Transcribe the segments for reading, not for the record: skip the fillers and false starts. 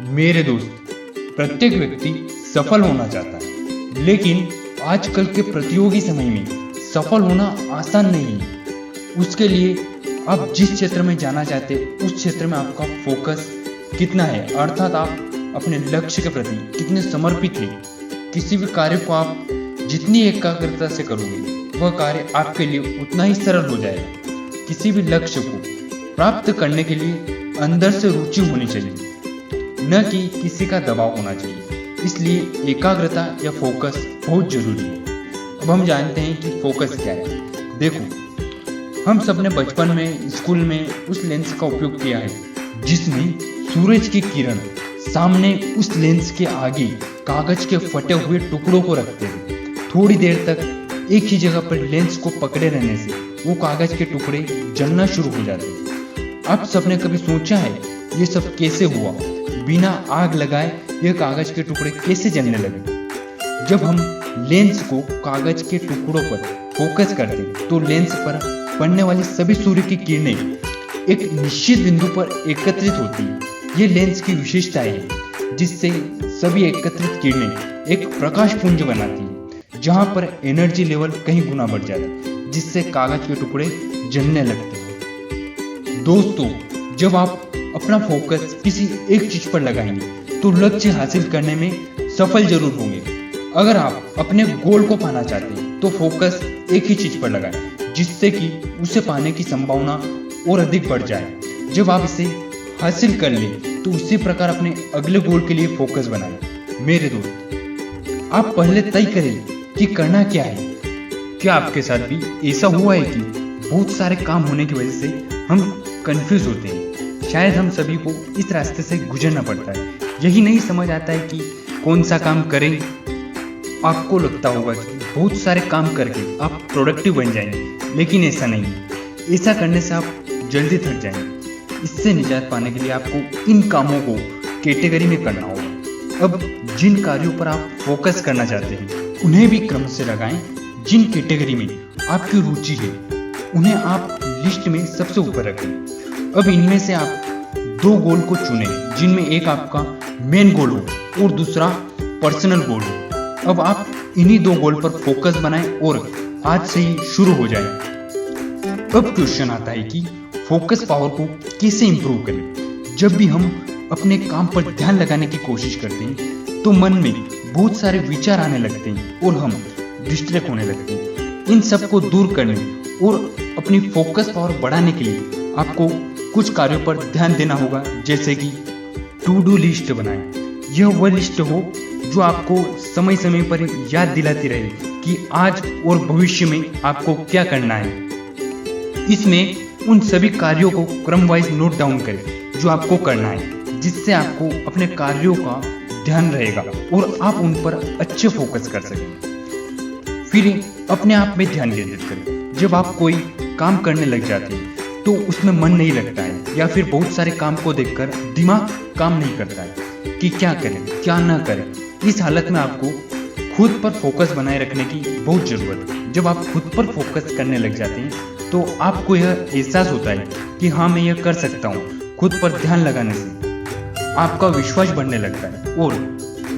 मेरे दोस्त, प्रत्येक व्यक्ति सफल होना चाहता है, लेकिन आजकल के प्रतियोगी समय में सफल होना आसान नहीं है। उसके लिए आप जिस क्षेत्र में जाना चाहते हैं उस क्षेत्र में आपका फोकस कितना है, अर्थात आप अपने लक्ष्य के प्रति कितने समर्पित हैं। किसी भी कार्य को आप जितनी एकाग्रता से करोगे वह कार्य आपके लिए उतना ही सरल हो जाएगा। किसी भी लक्ष्य को प्राप्त करने के लिए अंदर से रुचि होनी चाहिए, न कि किसी का दबाव होना चाहिए। इसलिए एकाग्रता या फोकस बहुत जरूरी है। अब हम जानते हैं कि फोकस क्या है। देखो, हम सबने बचपन में स्कूल में उस लेंस का उपयोग किया है जिसमें सूरज की किरण सामने उस लेंस के आगे कागज के फटे हुए टुकड़ों को रखते हैं। थोड़ी देर तक एक ही जगह पर लेंस को पकड़े रहने से वो कागज के टुकड़े जलना शुरू हो जाते हैं। आप सबने कभी सोचा है ये सब कैसे हुआ? बिना आग लगाए यह कागज के टुकड़े कैसे जलने लगे? जब हम लेंस को कागज के टुकड़ों पर फोकस करते हैं तो लेंस पर पड़ने वाली सभी सूर्य की किरणें एक निश्चित बिंदु पर एकत्रित होती है। ये लेंस की विशेषता है जिससे सभी एकत्रित किरणें एक प्रकाश पुंज बनाती है, जहां पर एनर्जी लेवल कई गुना बढ़ जाता है, जिससे कागज के टुकड़े जलने लगते हैं। दोस्तों, जब आप अपना फोकस किसी एक चीज पर लगाएंगे तो लक्ष्य हासिल करने में सफल जरूर होंगे। अगर आप अपने गोल को पाना चाहते हैं तो फोकस एक ही चीज पर लगाएं, जिससे कि उसे पाने की संभावना और अधिक बढ़ जाए। जब आप इसे हासिल कर लें तो उसी प्रकार अपने अगले गोल के लिए फोकस बनाएं। मेरे दोस्त, आप पहले तय करें कि करना क्या है। क्या आपके साथ भी ऐसा हुआ है कि बहुत सारे काम होने की वजह से हम कंफ्यूज होते हैं? शायद हम सभी को इस रास्ते से गुजरना पड़ता है। यही नहीं समझ आता है कि कौन सा काम करें। आपको लगता होगा कि बहुत सारे काम करके आप प्रोडक्टिव बन जाएंगे, लेकिन ऐसा नहीं है। ऐसा करने से आप जल्दी थक जाएंगे। इससे निजात पाने के लिए आपको इन कामों को कैटेगरी में करना होगा। अब जिन कार्यों पर आप फोकस करना चाहते हैं उन्हें भी क्रम से लगाएं। जिन कैटेगरी में आपकी रुचि है उन्हें आप लिस्ट में सबसे ऊपर रखें। अब इनमें से आप दो गोल को चुनें, जिनमें एक आपका मेन गोल हो और दूसरा पर्सनल गोल हो। अब आप इन्हीं दो गोल पर फोकस बनाएं और आज से ही शुरू हो जाएं। अब क्वेश्चन आता है कि फोकस पावर को कैसे इंप्रूव करें। जब भी हम अपने काम पर ध्यान लगाने की कोशिश करते हैं तो मन में बहुत सारे विचार आने लगते हैं और हम डिस्ट्रैक्ट होने लगते हैं। इन सब को दूर करने और अपनी फोकस पावर बढ़ाने के लिए आपको कुछ कार्यों पर ध्यान देना होगा, जैसे कि टू डू लिस्ट बनाएं। यह वह लिस्ट हो जो आपको समय समय पर याद दिलाती रहे कि आज और भविष्य में आपको क्या करना है। इसमें उन सभी कार्यों को क्रम वाइज नोट डाउन करें जो आपको करना है, जिससे आपको अपने कार्यों का ध्यान रहेगा और आप उन पर अच्छे फोकस कर सकेंगे। फिर अपने आप में ध्यान केंद्रित करें। जब आप कोई काम करने लग जाते हैं तो उसमें मन नहीं लगता है, या फिर बहुत सारे काम को देखकर दिमाग काम नहीं करता है कि क्या करें क्या ना करें। इस हालत में आपको खुद पर फोकस बनाए रखने की बहुत जरूरत है। जब आप खुद पर फोकस करने लग जाते हैं तो आपको यह एहसास होता है कि हाँ, मैं यह कर सकता हूँ। खुद पर ध्यान लगाने से आपका विश्वास बढ़ने लगता है, और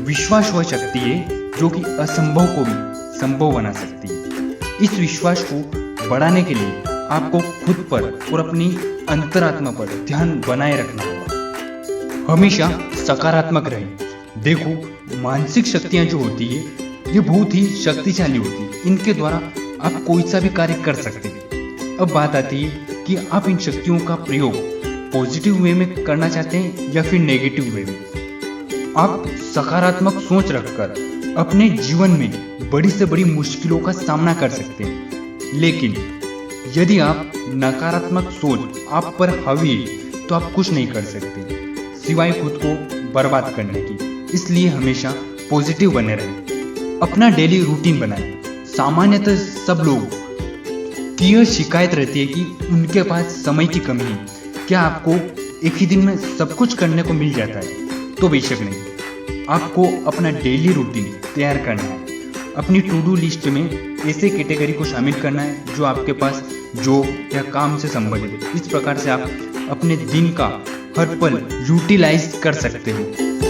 विश्वास वह शक्ति है जो कि असंभव को भी संभव बना सकती है। इस विश्वास को बढ़ाने के लिए आपको खुद पर और अपनी अंतरात्मा पर ध्यान बनाए रखना होगा। हमेशा सकारात्मक रहें। देखो, मानसिक शक्तियाँ जो होती है ये बहुत ही शक्तिशाली होती है। इनके द्वारा आप कोई सा भी कार्य कर सकते हैं। अब बात आती है कि आप इन शक्तियों का प्रयोग पॉजिटिव वे में करना चाहते हैं या फिर नेगेटिव वे में। आप सकारात्मक सोच रखकर अपने जीवन में बड़ी से बड़ी मुश्किलों का सामना कर सकते हैं, लेकिन यदि आप नकारात्मक सोच आप पर हावी है तो आप कुछ नहीं कर सकते सिवाय खुद को बर्बाद करने की। इसलिए हमेशा पॉजिटिव बने रहें। अपना डेली रूटीन बनाएं। सामान्यतः सब लोग की यह शिकायत रहती है कि उनके पास समय की कमी है। क्या आपको एक ही दिन में सब कुछ करने को मिल जाता है? तो बेशक नहीं। आपको अपना डेली रूटीन तैयार करना है। अपनी टू डू लिस्ट में ऐसे कैटेगरी को शामिल करना है जो आपके पास जॉब या काम से संबंधित है। इस प्रकार से आप अपने दिन का हर पल यूटिलाइज कर सकते हो।